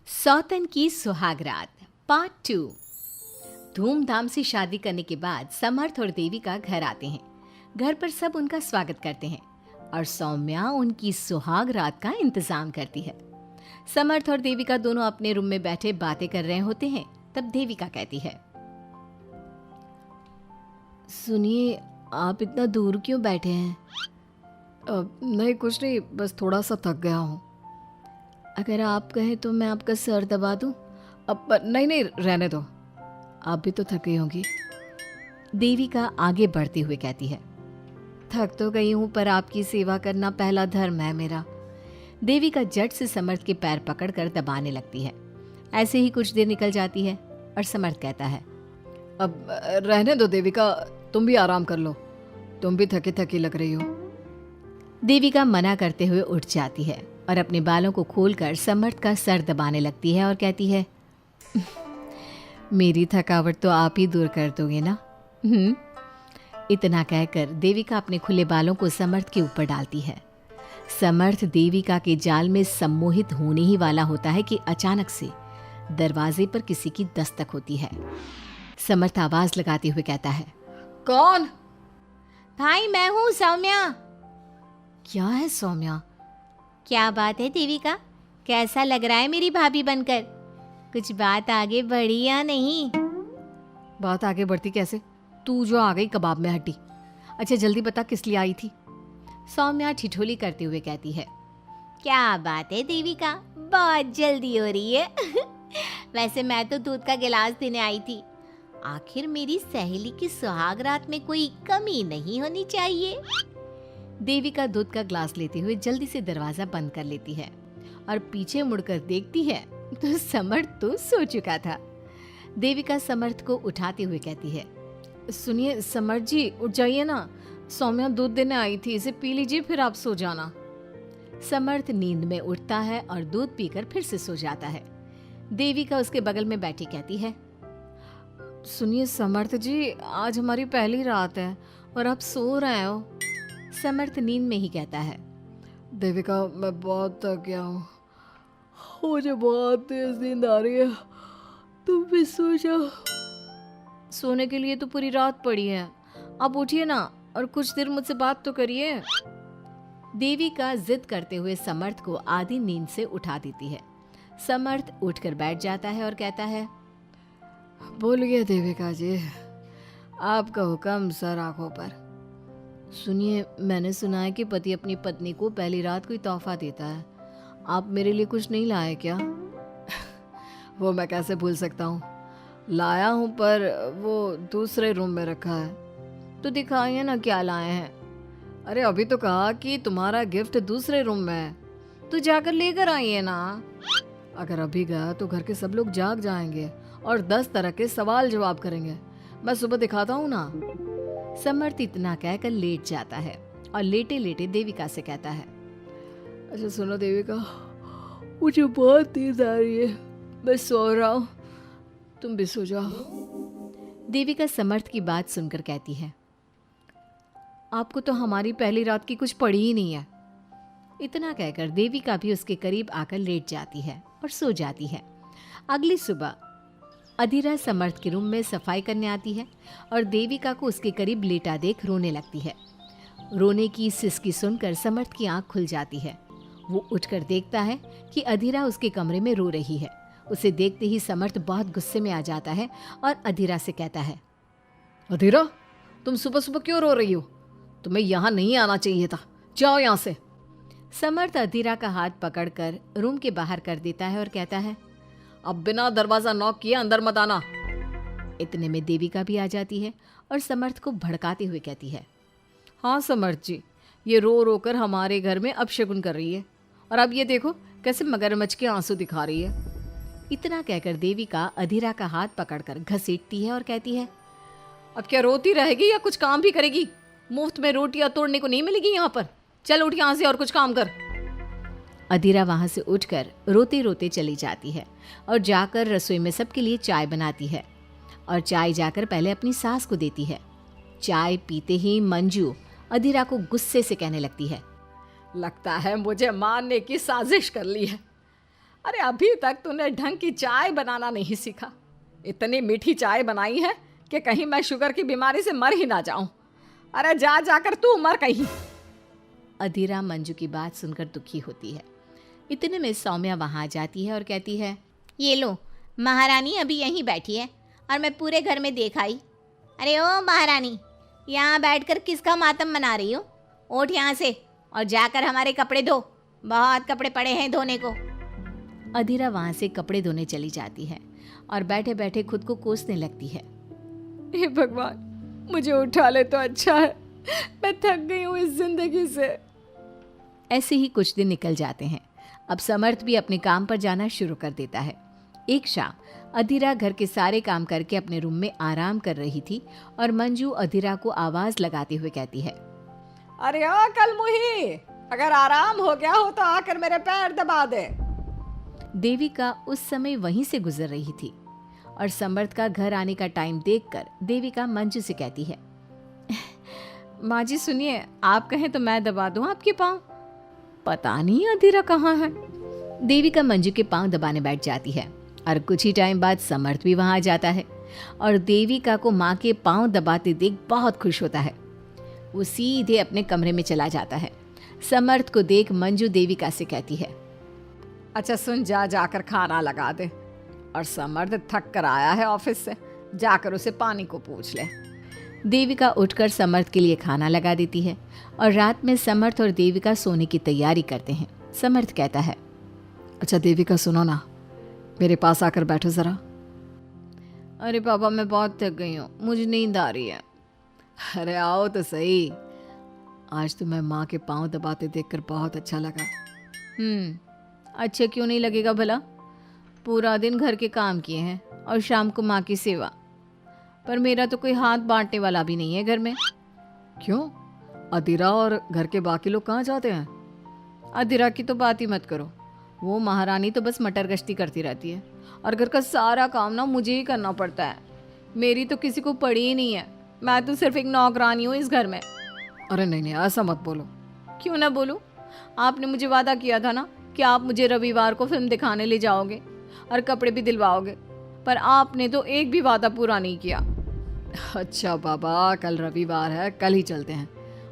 सौतन की सुहागरात पार्ट 2। धूमधाम से शादी करने के बाद समर्थ और देविका घर आते हैं। घर पर सब उनका स्वागत करते हैं और सौम्या उनकी सुहाग रात का इंतजाम करती है। समर्थ और देविका दोनों अपने रूम में बैठे बातें कर रहे होते हैं। तब देविका कहती है, सुनिए, आप इतना दूर क्यों बैठे हैं? नहीं, कुछ नहीं, बस थोड़ा सा थक गया हूँ। अगर आप कहें तो मैं आपका सर दबा दूं? अब नहीं, रहने दो, आप भी तो थक गई होंगी। देविका आगे बढ़ते हुए कहती है, थक तो गई हूं पर आपकी सेवा करना पहला धर्म है मेरा। देविका झट से समर्थ के पैर पकड़कर दबाने लगती है। ऐसे ही कुछ देर निकल जाती है और समर्थ कहता है, अब रहने दो देविका, तुम भी आराम कर लो, तुम भी थकी थकी लग रही हो। देविका मना करते हुए उठ जाती है और अपने बालों को खोलकर समर्थ का सर दबाने लगती है और कहती है, मेरी थकावट तो आप ही दूर कर दोगे ना? इतना कहकर देविका अपने खुले बालों को समर्थ के ऊपर डालती है। समर्थ देविका के जाल में सम्मोहित होने ही वाला होता है कि अचानक से दरवाजे पर किसी की दस्तक होती है। समर्थ आवाज लगाते हुए कहता है, कौन? भाई, मैं हूँ सौम्या। क्या है सौम्या? क्या बात है देविका, कैसा लग रहा है मेरी भाभी बनकर? कुछ बात आगे बढ़ी या नहीं? बात आगे बढ़ती कैसे? तू जो आ गई कबाब में हड्डी। अच्छा जल्दी बता, किस लिए आई थी? सौम्या ठिठोली करते हुए कहती है, क्या बात है देविका, बहुत जल्दी हो रही है। वैसे मैं तो दूध का गिलास देने आई थी। आखिर मेरी सहेली की सुहाग रात में कोई कमी नहीं होनी चाहिए। देविका दूध का ग्लास लेते हुए जल्दी से दरवाजा बंद कर लेती है और पीछे मुड़कर देखती है तो समर्थ तो सो चुका था। देविका समर्थ को उठाते हुए कहती है, सुनिए समर्थ जी, उठ जाइए ना, सौम्या दूध देने आई थी, इसे पी लीजिए फिर आप सो जाना। समर्थ नींद में उठता है और दूध पीकर फिर से सो जाता है। देविका उसके बगल में बैठी कहती है, सुनिए समर्थ जी, आज हमारी पहली रात है और आप सो रहे हो। समर्थ नींद में ही कहता है, देविका मैं बहुत थक गया हूँ, मुझे बहुत तेज नींद आ रही है, तुम भी सो जाओ। सोने के लिए तो पूरी रात पड़ी है, आप उठिए ना और कुछ देर मुझसे बात तो करिए। देविका जिद करते हुए समर्थ को आधी नींद से उठा देती है। समर्थ उठकर बैठ जाता है और कहता है, बोलिए देविका जी, आपका हुक्म सर आंखों पर। सुनिए, मैंने सुना है कि पति अपनी पत्नी को पहली रात कोई तोहफा देता है, आप मेरे लिए कुछ नहीं लाए क्या? वो मैं कैसे भूल सकता हूँ, लाया हूँ पर वो दूसरे रूम में रखा है। तो दिखाइए ना क्या लाए हैं। अरे अभी तो कहा कि तुम्हारा गिफ्ट दूसरे रूम में है, तो जाकर लेकर आइए ना। अगर अभी गया तो घर के सब लोग जाग जाएंगे और 10 तरह के सवाल जवाब करेंगे, मैं सुबह दिखाता हूँ ना। समर्थ इतना कहकर लेट जाता है और लेटे लेटे देविका से कहता है, अच्छा सुनो देविका, मुझे बहुत नींद आ रही है, मैं सो रहा हूँ, तुम भी सो जाओ। देविका समर्थ की बात सुनकर कहती है, आपको तो हमारी पहली रात की कुछ पड़ी ही नहीं है। इतना कहकर देविका भी उसके करीब आकर लेट जाती है और सो जाती है। अगली सुबह अधीरा समर्थ के रूम में सफाई करने आती है और देविका को उसके करीब लेटा देख रोने लगती है। रोने की सिसकी सुनकर समर्थ की आंख खुल जाती है। वो उठकर देखता है कि अधीरा उसके कमरे में रो रही है। उसे देखते ही समर्थ बहुत गुस्से में आ जाता है और अधीरा से कहता है, अधीरा, तुम सुबह सुबह क्यों रो रही हो? तुम्हें यहाँ नहीं आना चाहिए था, जाओ यहाँ से। समर्थ अधीरा का हाथ पकड़कर रूम के बाहर कर देता है और कहता है, अब बिना दरवाजा नॉक किए अंदर मत आना। इतने में देविका भी आ जाती है और समर्थ को भड़काते हुए कहती है, हाँ समर्थ जी, ये रो रो कर हमारे घर में अपशगुन कर रही है और अब ये देखो कैसे मगरमच्छ के आंसू दिखा रही है। इतना कहकर देविका अधीरा का हाथ पकड़कर घसीटती है और कहती है, अब क्या रोती रहेगी या कुछ काम भी करेगी? मुफ्त में रोटियां तोड़ने को नहीं मिलेगी यहाँ पर, चल उठ यहाँ से और कुछ काम कर। अधीरा वहां से उठकर रोते रोते चली जाती है और जाकर रसोई में सबके लिए चाय बनाती है और चाय जाकर पहले अपनी सास को देती है। चाय पीते ही मंजू अधीरा को गुस्से से कहने लगती है, लगता है मुझे मारने की साजिश कर ली है। अरे अभी तक तूने ढंग की चाय बनाना नहीं सीखा। इतनी मीठी चाय बनाई है कि कहीं मैं शुगर की बीमारी से मर ही ना जाऊं। अरे जा जाकर तू मर कहीं। अधीरा मंजू की बात सुनकर दुखी होती है। इतने में सौम्या वहाँ आ जाती है और कहती है, ये लो, महारानी अभी यहीं बैठी है और मैं पूरे घर में देख आई। अरे ओ महारानी, यहाँ बैठकर किसका मातम मना रही हो? उठ यहाँ से और जाकर हमारे कपड़े धो, बहुत कपड़े पड़े हैं धोने को। अधीरा वहाँ से कपड़े धोने चली जाती है और बैठे बैठे खुद को कोसने लगती है। हे भगवान, मुझे उठा ले तो अच्छा है, मैं थक गई हूँ इस जिंदगी से। ऐसे ही कुछ दिन निकल जाते हैं। अब समर्थ भी अपने काम पर जाना शुरू कर देता है। एक शाम अधीरा घर के सारे काम करके अपने रूम में आराम कर रही थी और मंजू अधीरा को आवाज लगाते हुए कहती है, अरे ओ कलमुही, अगर आराम हो गया हो तो आकर मेरे पैर दबा दे। देविका उस समय वहीं से गुजर रही थी और समर्थ का घर आने का टाइम देखकर देविका मंजू से कहती है, माँ जी सुनिए, आप कहें तो मैं दबा दूं आपके पाँव। पता नहीं अधीरा कहाँ है। देविका मंजू के पांव दबाने बैठ जाती है और कुछ ही टाइम बाद समर्थ भी वहां आ जाता है और देविका को माँ के पांव दबाते देख बहुत खुश होता है। वो सीधे अपने कमरे में चला जाता है। समर्थ को देख मंजू देविका से कहती है, अच्छा सुन, जा जाकर खाना लगा दे, और समर्थ थक कर आया है ऑफिस से, जाकर उसे पानी को पूछ ले। देविका उठकर समर्थ के लिए खाना लगा देती है और रात में समर्थ और देविका सोने की तैयारी करते हैं। समर्थ कहता है, अच्छा देविका सुनो ना, मेरे पास आकर बैठो जरा। अरे पापा, मैं बहुत थक गई हूँ, मुझे नींद आ रही है। अरे आओ तो सही, आज तो मैं माँ के पाँव दबाते देखकर बहुत अच्छा लगा। अच्छा क्यों नहीं लगेगा भला? पूरा दिन घर के काम किए हैं और शाम को माँ की सेवा, पर मेरा तो कोई हाथ बांटने वाला भी नहीं है घर में। क्यों? अधीरा और घर के बाकी लोग कहाँ जाते हैं? अधीरा की तो बात ही मत करो, वो महारानी तो बस मटर गश्ती करती रहती है और घर का सारा काम ना मुझे ही करना पड़ता है। मेरी तो किसी को पड़ी ही नहीं है, मैं तो सिर्फ एक नौकरानी हूँ इस घर में। अरे नहीं नहीं, ऐसा मत बोलो। क्यों ना बोलूँ? आपने मुझे वादा किया था ना कि आप मुझे रविवार को फिल्म दिखाने ले जाओगे और कपड़े भी दिलवाओगे, पर आपने तो एक भी वादा पूरा नहीं किया। अच्छा बाबा, कल रविवार है, कल ही चलते हैं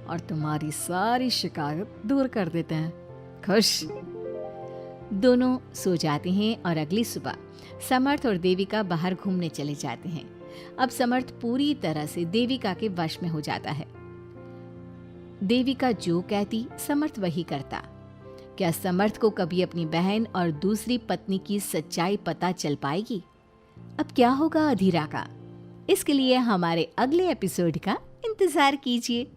और तुम्हारी सारी शिकायत दूर कर देते हैं। खुश? दोनों सो जाते हैं और अगली सुबह समर्थ और देविका बाहर घूमने चले जाते हैं। अब समर्थ पूरी तरह से देविका के वश में हो जाता है। देविका जो कहती समर्थ वही करता। क्या समर्थ को कभी अपनी बहन और दूसरी पत्नी की सच्चाई पता चल पाएगी? अब क्या होगा अधीरा का? इसके लिए हमारे अगले एपिसोड का इंतजार कीजिए।